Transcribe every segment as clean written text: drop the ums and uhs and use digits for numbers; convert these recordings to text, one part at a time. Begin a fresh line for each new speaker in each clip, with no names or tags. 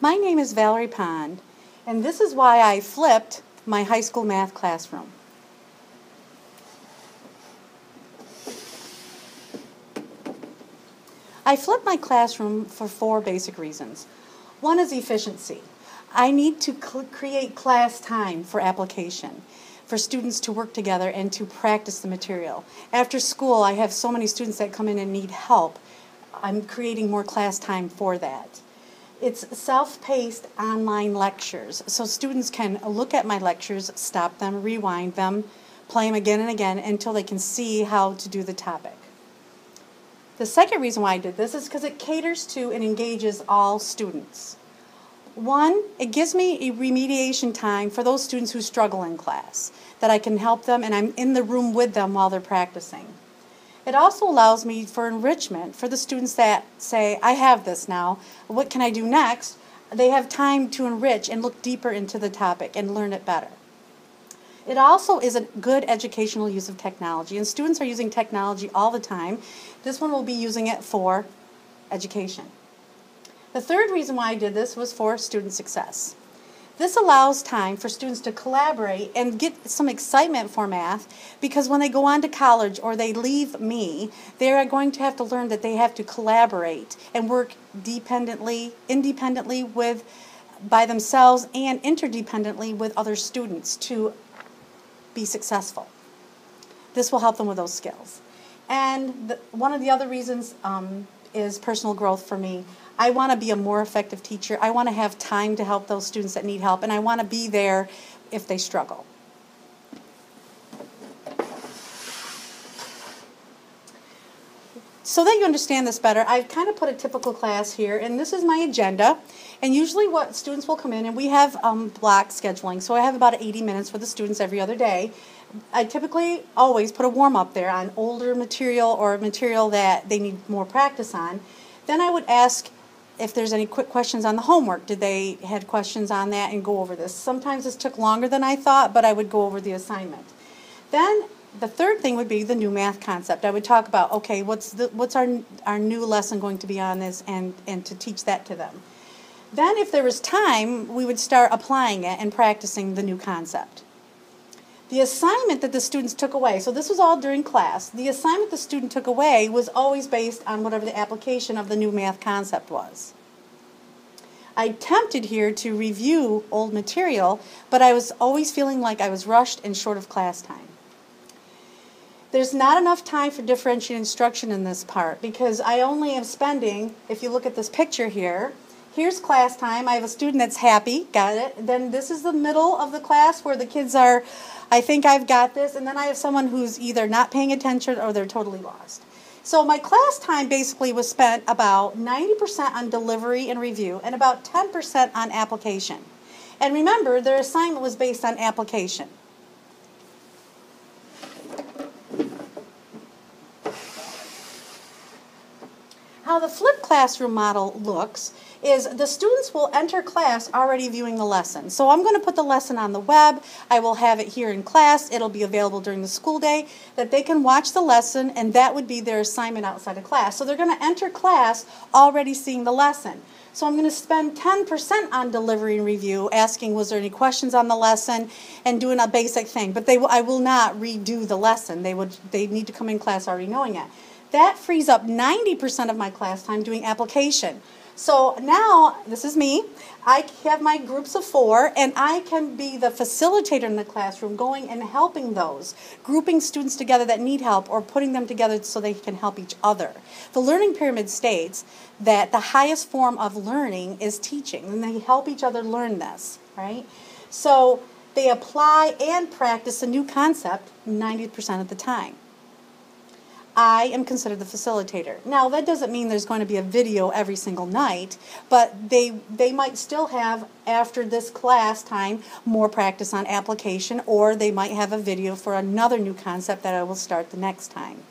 My name is Valerie Pond, and this is why I flipped my high school math classroom. I flipped my classroom for 4 basic reasons. One is efficiency. I need to create class time for application, for students to work together and to practice the material. After school, I have so many students that come in and need help. I'm creating more class time for that. It's self-paced online lectures, so students can look at my lectures, stop them, rewind them, play them again and again until they can see how to do the topic. The second reason why I did this is because it caters to and engages all students. One, it gives me a remediation time for those students who struggle in class, that I can help them and I'm in the room with them while they're practicing. It also allows me for enrichment for the students that say, I have this now, what can I do next? They have time to enrich and look deeper into the topic and learn it better. It also is a good educational use of technology, and students are using technology all the time. This one will be using it for education. The third reason why I did this was for student success. This allows time for students to collaborate and get some excitement for math, because when they go on to college or they leave me, they are going to have to learn that they have to collaborate and work independently by themselves and interdependently with other students to be successful. This will help them with those skills. And one of the other reasons is personal growth for me. I want to be a more effective teacher. I want to have time to help those students that need help, and I want to be there if they struggle. So that you understand this better, I've kind of put a typical class here, and this is my agenda. And usually what students will come in, and we have block scheduling, so I have about 80 minutes for the students every other day. I typically always put a warm-up there on older material or material that they need more practice on. Then I would ask if there's any quick questions on the homework. Did they had questions on that, and go over this. Sometimes this took longer than I thought, but I would go over the assignment. Then the third thing would be the new math concept. I would talk about, okay, what's our new lesson going to be on this, and to teach that to them. Then if there was time, we would start applying it and practicing the new concept. The assignment that the students took away, so this was all during class, the assignment the student took away was always based on whatever the application of the new math concept was. I attempted here to review old material, but I was always feeling like I was rushed and short of class time. There's not enough time for differentiated instruction in this part, because I only am spending, if you look at this picture here, here's class time. I have a student that's happy, got it. Then this is the middle of the class where the kids are, I think I've got this. And then I have someone who's either not paying attention or they're totally lost. So my class time basically was spent about 90% on delivery and review and about 10% on application. And remember, their assignment was based on application. How the flipped classroom model looks is the students will enter class already viewing the lesson. So I'm going to put the lesson on the web. I will have it here in class. It'll be available during the school day that they can watch the lesson, and that would be their assignment outside of class. So they're going to enter class already seeing the lesson. So I'm going to spend 10% on delivery and review, asking was there any questions on the lesson, and doing a basic thing. But I will not redo the lesson. They need to come in class already knowing it. That frees up 90% of my class time doing application. So now, this is me, I have my groups of 4, and I can be the facilitator in the classroom, going and helping those, grouping students together that need help or putting them together so they can help each other. The learning pyramid states that the highest form of learning is teaching, and they help each other learn this, right? So they apply and practice a new concept 90% of the time. I am considered the facilitator. Now, that doesn't mean there's going to be a video every single night, but they might still have, after this class time, more practice on application, or they might have a video for another new concept that I will start the next time.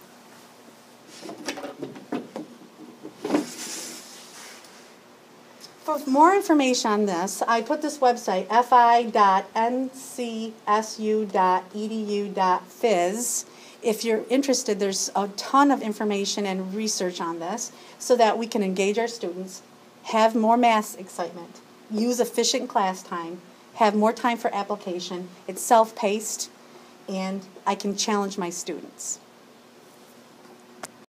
For more information on this, I put this website, fi.ncsu.edu.phys. If you're interested, there's a ton of information and research on this so that we can engage our students, have more math excitement, use efficient class time, have more time for application, it's self-paced, and I can challenge my students.